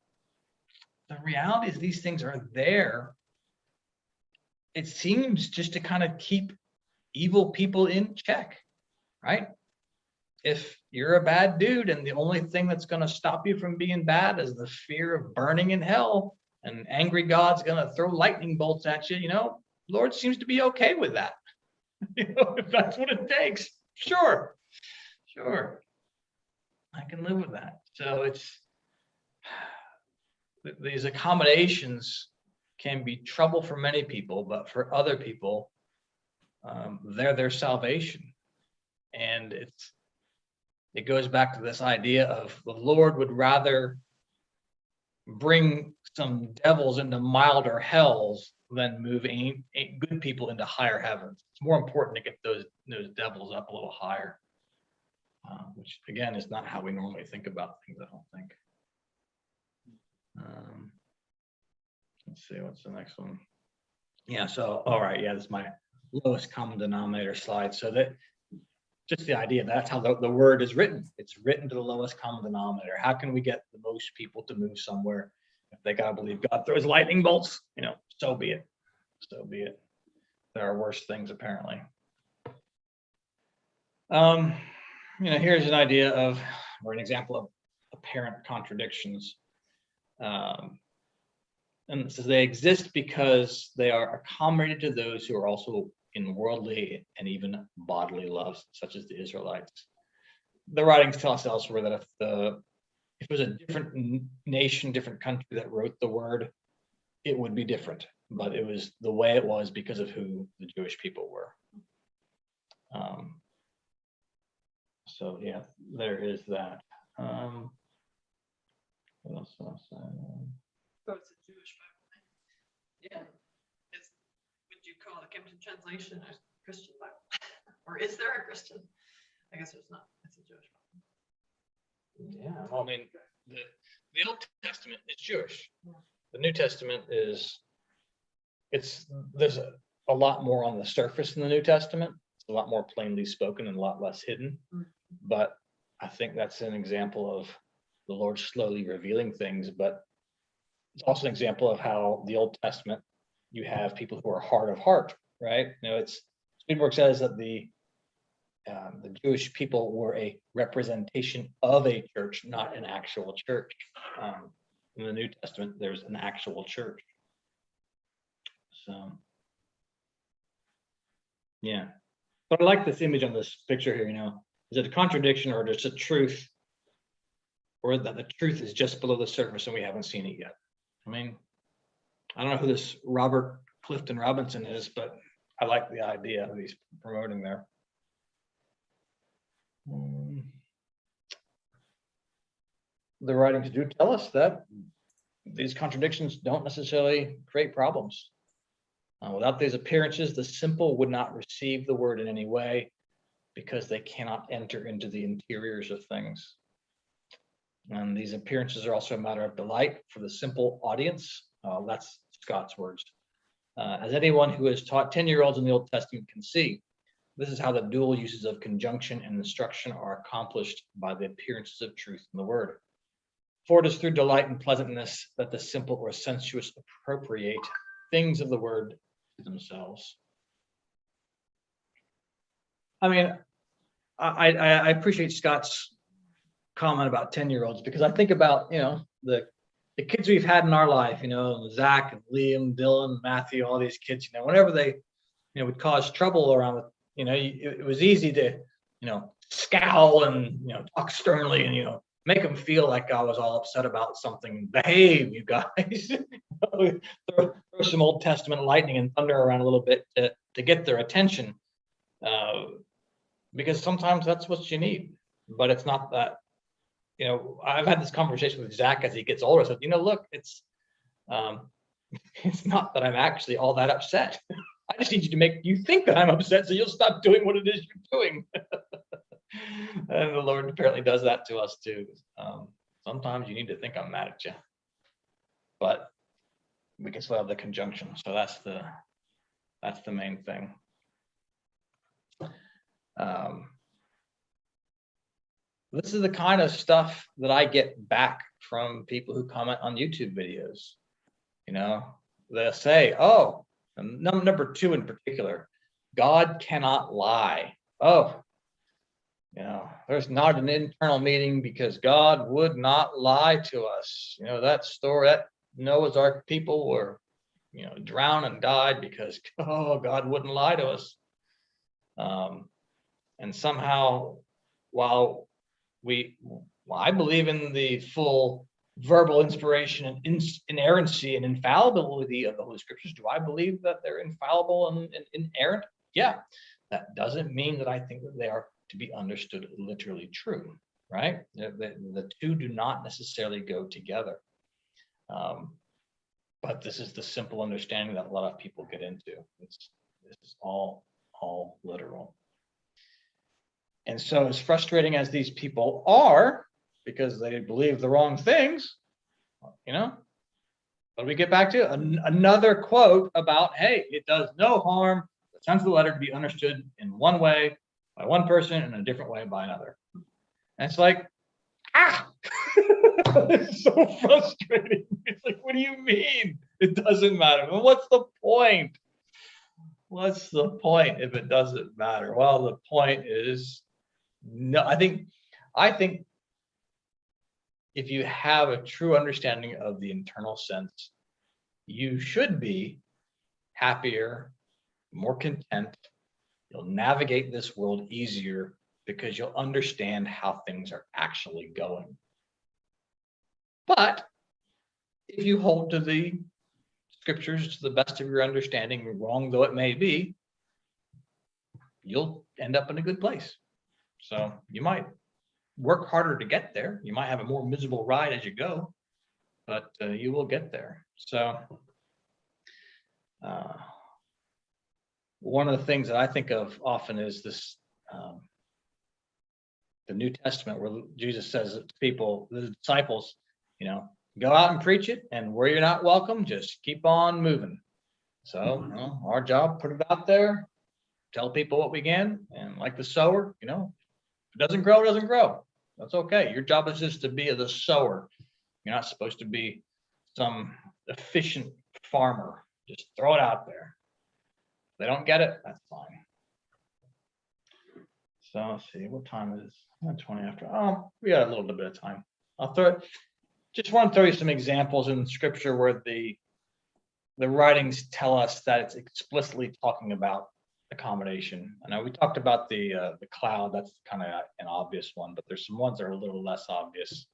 A: the reality is these things are there. It seems just to kind of keep evil people in check, right? If you're a bad dude and the only thing that's going to stop you from being bad is the fear of burning in hell and angry God's going to throw lightning bolts at you, you know, Lord seems to be okay with that. You know, if that's what it takes, sure, I can live with that. So it's these accommodations can be trouble for many people, but for other people, they're their salvation. And it goes back to this idea of the Lord would rather bring some devils into milder hells than move good people into higher heavens. It's more important to get those devils up a little higher, which again is not how we normally think about things, I don't think. Let's see, what's the next one? Yeah, so, all right, yeah, this is my lowest common denominator slide. So that just the idea, that's how the word is written. It's written to the lowest common denominator. How can we get the most people to move somewhere? If they gotta believe God throws lightning bolts, so be it. So be it. There are worse things apparently. Here's an idea of, or an example of apparent contradictions. And it says they exist because they are accommodated to those who are also in worldly and even bodily lusts, such as the Israelites. The writings tell us elsewhere that if it was a different nation, different country that wrote the word, it would be different. But it was the way it was because of who the Jewish people were. So yeah, there is that. What else?
B: So it's a Jewish Bible. Yeah. Would you call the Kempton translation a Christian Bible? Or is there a Christian? I guess there's not. It's a Jewish Bible.
A: Yeah, well, I mean, the Old Testament is Jewish. The New Testament there's a lot more on the surface in the New Testament. It's a lot more plainly spoken and a lot less hidden. But I think that's an example of the Lord slowly revealing things, but it's also an example of how the Old Testament, you have people who are hard of heart, right? Swedenborg says that the Jewish people were a representation of a church, not an actual church. In the New Testament, there's an actual church. So, yeah. But I like this image on this picture here, is it a contradiction or just a truth? Or that the truth is just below the surface and we haven't seen it yet? I mean, I don't know who this Robert Clifton Robinson is, but I like the idea that he's promoting there. The writings do tell us that these contradictions don't necessarily create problems. Without these appearances, the simple would not receive the word in any way because they cannot enter into the interiors of things. And these appearances are also a matter of delight for the simple audience. That's Scott's words. As anyone who has taught 10-year-olds in the Old Testament can see, this is how the dual uses of conjunction and instruction are accomplished by the appearances of truth in the word. For it is through delight and pleasantness that the simple or sensuous appropriate things of the word to themselves. I mean, I appreciate Scott's comment about 10-year-olds because I think about, the kids we've had in our life, Zach and Liam, Dylan, Matthew, all these kids, whenever they, would cause trouble around, it was easy to, scowl and, talk sternly and, make them feel like I was all upset about something. Behave, you guys. throw some Old Testament lightning and thunder around a little bit to get their attention. Because sometimes that's what you need, but it's not that. I've had this conversation with Zach as he gets older. I said, look, it's not that I'm actually all that upset. I just need you to make you think that I'm upset so you'll stop doing what it is you're doing. And the Lord apparently does that to us too. Sometimes you need to think I'm mad at you, but we can still have the conjunction. So that's the main thing. This is the kind of stuff that I get back from people who comment on YouTube videos. They'll say, oh, number 2 in particular, God cannot lie. Oh, there's not an internal meeting because God would not lie to us. That story, that Noah's Ark people were, drowned and died because, God wouldn't lie to us. And somehow, while I believe in the full verbal inspiration and inerrancy and infallibility of the Holy Scriptures, do I believe that they're infallible and inerrant? Yeah. That doesn't mean that I think that they are to be understood literally true, right? The two do not necessarily go together. But this is the simple understanding that a lot of people get into. This is all literal. And so as frustrating as these people are, because they believe the wrong things, but we get back to another quote about, hey, it does no harm, the sense of the letter to be understood in one way by one person and a different way by another. And it's like, it's so frustrating. It's like, what do you mean? It doesn't matter. Well, what's the point? What's the point if it doesn't matter? Well, the point is, no, I think if you have a true understanding of the internal sense, you should be happier, more content. You'll navigate this world easier because you'll understand how things are actually going. But if you hold to the scriptures to the best of your understanding, wrong though it may be, you'll end up in a good place. So you might work harder to get there. You might have a more miserable ride as you go, but you will get there. So one of the things that I think of often is this, the New Testament, where Jesus says to people, the disciples, go out and preach it, and where you're not welcome, just keep on moving. So our job, put it out there, tell people what we can, and like the sower, if it doesn't grow, it doesn't grow. That's okay. Your job is just to be the sower. You're not supposed to be some efficient farmer. Just throw it out there. If they don't get it, that's fine. So let's see, what time is it? 20 after. Oh, we got a little bit of time. Just want to throw you some examples in scripture where the writings tell us that it's explicitly talking about accommodation. I know we talked about the cloud. That's kind of an obvious one, but there's some ones that are a little less obvious.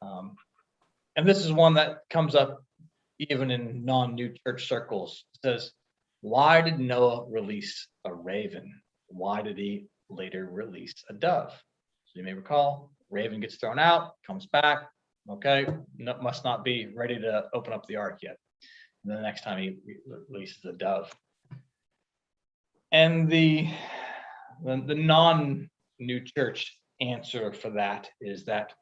A: And this is one that comes up even in non-new church circles. It says, why did Noah release a raven? Why did he later release a dove? So you may recall, raven gets thrown out, comes back. Okay, must not be ready to open up the ark yet. And then the next time he releases a dove. And the non-new church answer for that is that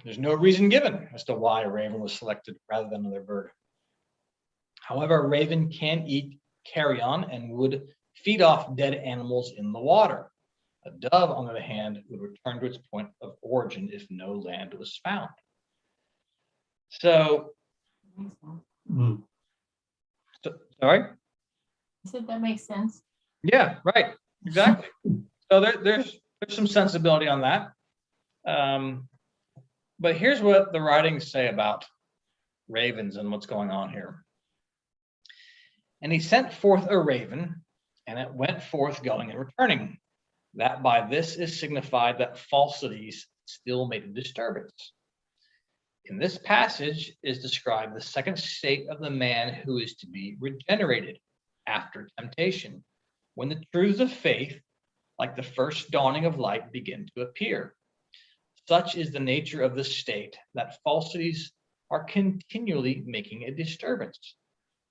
A: there's no reason given as to why a raven was selected rather than another bird. However, a raven can eat carrion and would feed off dead animals in the water. A dove, on the other hand, would return to its point of origin if no land was found. So, sorry?
F: I said that makes sense.
A: Yeah, right. Exactly. So there's some sensibility on that. But here's what the writings say about ravens and what's going on here. And he sent forth a raven, and it went forth going and returning. That by this is signified that falsities still made a disturbance. In this passage is described the second state of the man who is to be regenerated after temptation, when the truths of faith, like the first dawning of light, begin to appear. Such is the nature of the state that falsities are continually making a disturbance,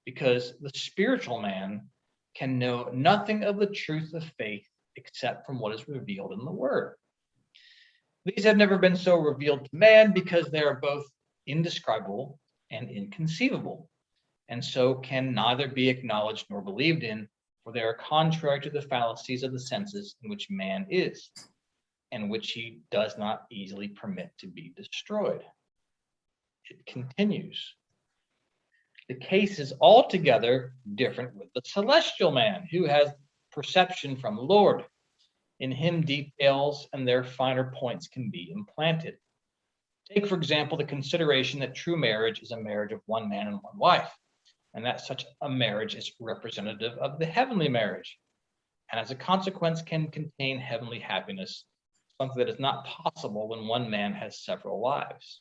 A: because the spiritual man can know nothing of the truth of faith except from what is revealed in the word. These have never been so revealed to man because they are both indescribable and inconceivable, and so can neither be acknowledged nor believed in, for they are contrary to the fallacies of the senses in which man is, and which he does not easily permit to be destroyed. It continues. The case is altogether different with the celestial man, who has perception from the Lord. In him details and their finer points can be implanted. Take, for example, the consideration that true marriage is a marriage of one man and one wife, and that such a marriage is representative of the heavenly marriage, and as a consequence can contain heavenly happiness, something that is not possible when one man has several wives.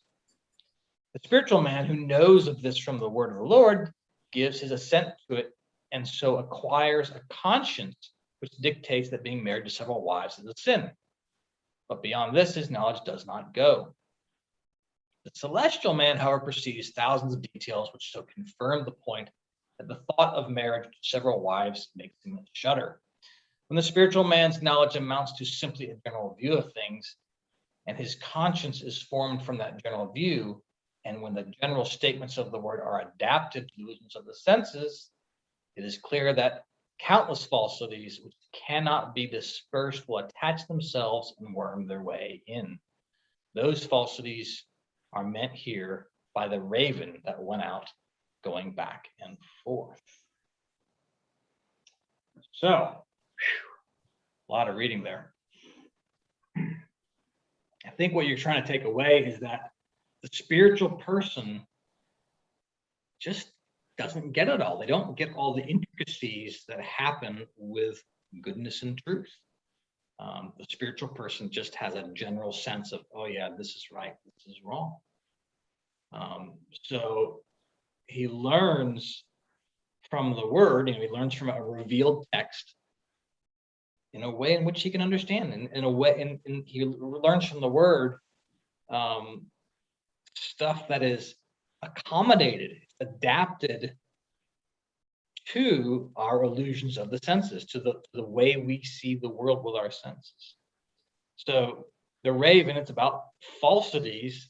A: The spiritual man who knows of this from the word of the Lord gives his assent to it, and so acquires a conscience which dictates that being married to several wives is a sin. But beyond this, his knowledge does not go. The celestial man, however, perceives thousands of details which so confirm the point that the thought of marriage with several wives makes him shudder. When the spiritual man's knowledge amounts to simply a general view of things, and his conscience is formed from that general view, and when the general statements of the word are adapted to the illusions of the senses, it is clear that countless falsities which cannot be dispersed will attach themselves and worm their way in. Those falsities are meant here by the raven that went out, going back and forth. So, a lot of reading there. I think what you're trying to take away is that the spiritual person just doesn't get it all. They don't get all the intricacies that happen with goodness and truth. The spiritual person just has a general sense of, oh yeah, this is right, this is wrong. So he learns from the word, he learns from a revealed text in a way in which he can understand, and in a way, and he learns from the word stuff that is accommodated, adapted to our illusions of the senses, to the way we see the world with our senses. So the raven, it's about falsities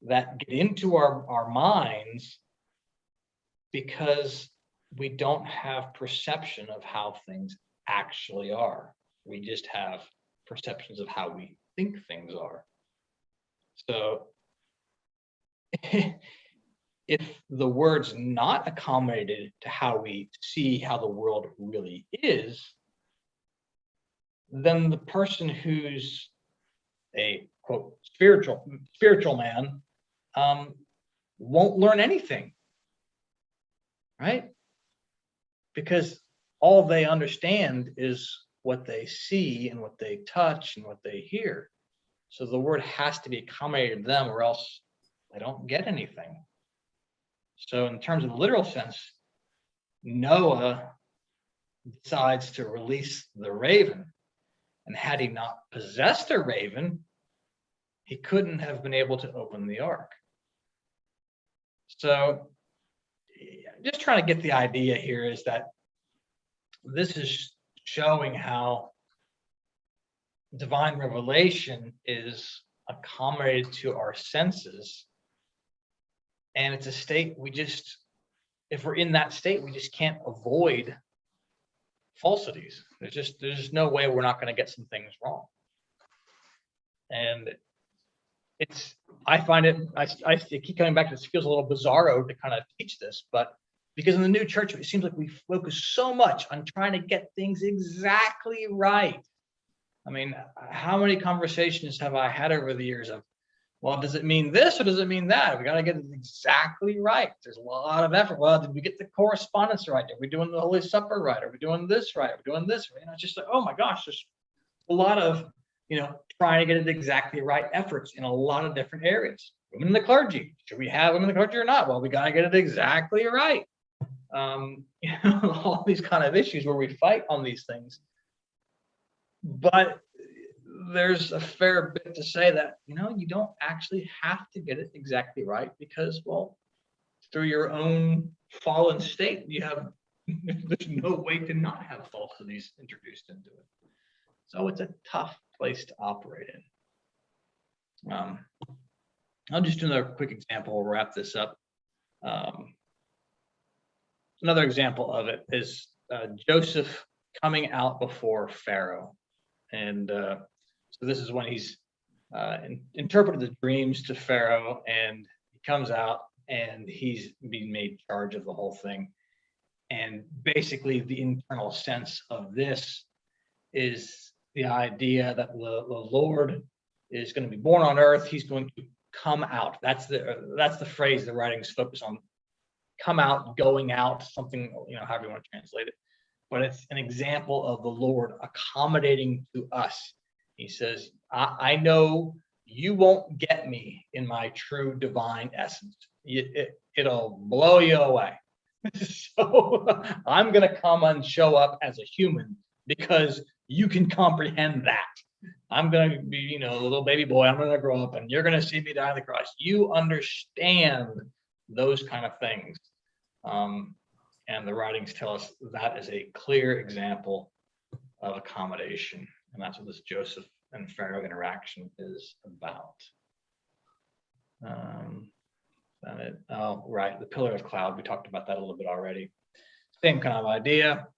A: that get into our minds because we don't have perception of how things actually are. We just have perceptions of how we think things are. So if the word's not accommodated to how we see how the world really is, then the person who's a quote spiritual man won't learn anything, right? Because all they understand is what they see and what they touch and what they hear. So the word has to be accommodated to them, or else they don't get anything. So in terms of the literal sense, Noah decides to release the raven. And had he not possessed a raven, he couldn't have been able to open the ark. So just trying to get the idea here is that this is showing how divine revelation is accommodated to our senses. And it's a state if we're in that state, we just can't avoid falsities. There's just no way we're not going to get some things wrong. And I find it, I keep coming back to this, feels a little bizarro to kind of teach this, but because in the new church, it seems like we focus so much on trying to get things exactly right. I mean, how many conversations have I had over the years of, well, does it mean this or does it mean that? We got to get it exactly right. There's a lot of effort. Well, did we get the correspondence right? Are we doing the Holy Supper right? Are we doing this right? Are we doing this right? It's just like, oh my gosh, there's a lot of, trying to get it exactly right efforts in a lot of different areas. Women in the clergy. Should we have women in the clergy or not? Well, we got to get it exactly right. All these kind of issues where we fight on these things. But there's a fair bit to say that, you don't actually have to get it exactly right because, well, through your own fallen state, there's no way to not have falsities introduced into it. So it's a tough place to operate in. I'll just do another quick example. We'll wrap this up. Another example of it is Joseph coming out before Pharaoh. And so this is when he's interpreted the dreams to Pharaoh, and he comes out and he's being made charge of the whole thing. And basically the internal sense of this is the idea that the Lord is going to be born on earth. He's going to come out. That's the phrase the writings focus on. Come out, going out, something, however you want to translate it. But it's an example of the Lord accommodating to us. He says, I know you won't get me in my true divine essence. It'll blow you away. So I'm going to come and show up as a human because you can comprehend that. I'm going to be, a little baby boy. I'm going to grow up and you're going to see me die on the cross. You understand those kind of things. And the writings tell us that is a clear example of accommodation. And that's what this Joseph and Pharaoh interaction is about. Oh, right. The pillar of cloud. We talked about that a little bit already. Same kind of idea.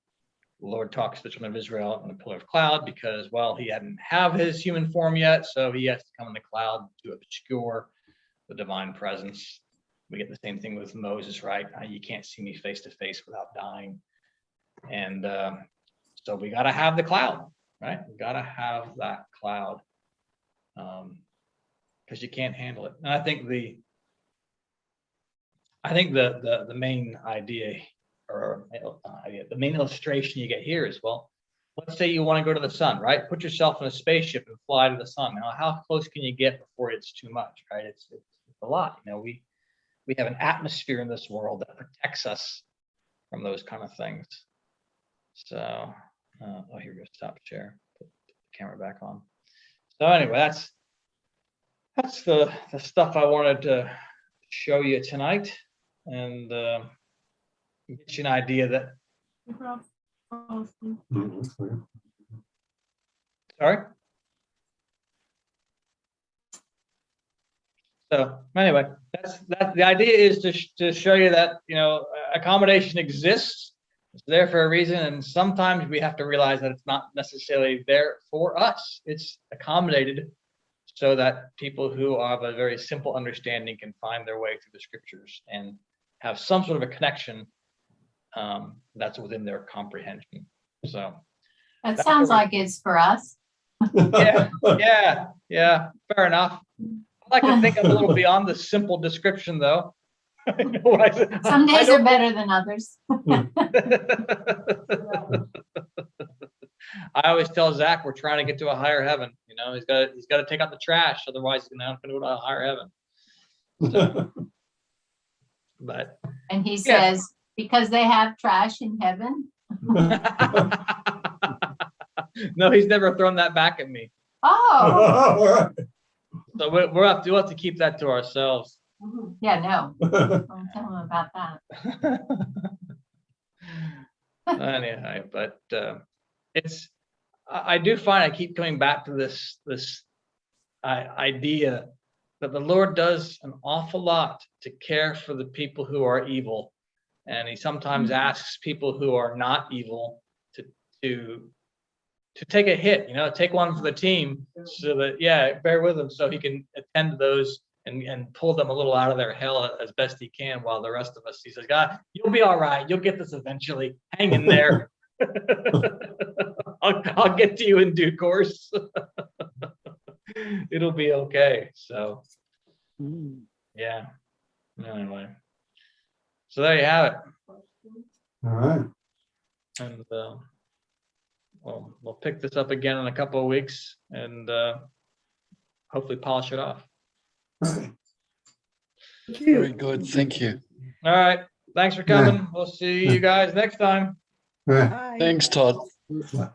A: The Lord talks to the children of Israel in the pillar of cloud because, well, he hadn't have his human form yet. So he has to come in the cloud to obscure the divine presence. We get the same thing with Moses, right? You can't see me face to face without dying. And so we got to have the cloud, right? We got to have that cloud because you can't handle it. And I think the main idea or the main illustration you get here is, well, let's say you want to go to the sun, right? Put yourself in a spaceship and fly to the sun. Now, how close can you get before it's too much, right? It's a lot. We have an atmosphere in this world that protects us from those kind of things. So, here we go. Stop share. Put the camera back on. So anyway, that's the stuff I wanted to show you tonight, and get you an idea that. Sorry. So anyway, that's the idea is to show you that accommodation exists. It's there for a reason, and sometimes we have to realize that it's not necessarily there for us. It's accommodated so that people who have a very simple understanding can find their way through the scriptures and have some sort of a connection that's within their comprehension. So
F: That sounds like it's for us.
A: yeah, fair enough. I like to think I'm a little beyond the simple description, though.
F: Some days are better than others.
A: I always tell Zach we're trying to get to a higher heaven. He's got to take out the trash, otherwise he's going to go to a higher heaven. So, but
F: and he says, because they have trash in heaven.
A: No, he's never thrown that back at me.
F: Oh.
A: So we'll have to keep that to ourselves.
F: Yeah, no. Don't tell him about that.
A: Anyhow, but I do find I keep coming back to this idea that the Lord does an awful lot to care for the people who are evil, and he sometimes asks people who are not evil to take a hit, take one for the team, so that bear with them so he can attend to those and pull them a little out of their hell as best he can, while the rest of us, he says, God, you'll be all right, you'll get this eventually, hang in there. I'll get to you in due course. It'll be okay. So yeah, anyway, so there you have it.
D: All right.
A: And we'll pick this up again in a couple of weeks and hopefully polish it off.
G: Very good. Thank you.
A: All right, thanks for coming. We'll see you guys next time.
D: All right.
G: Thanks, Todd.
D: Yeah.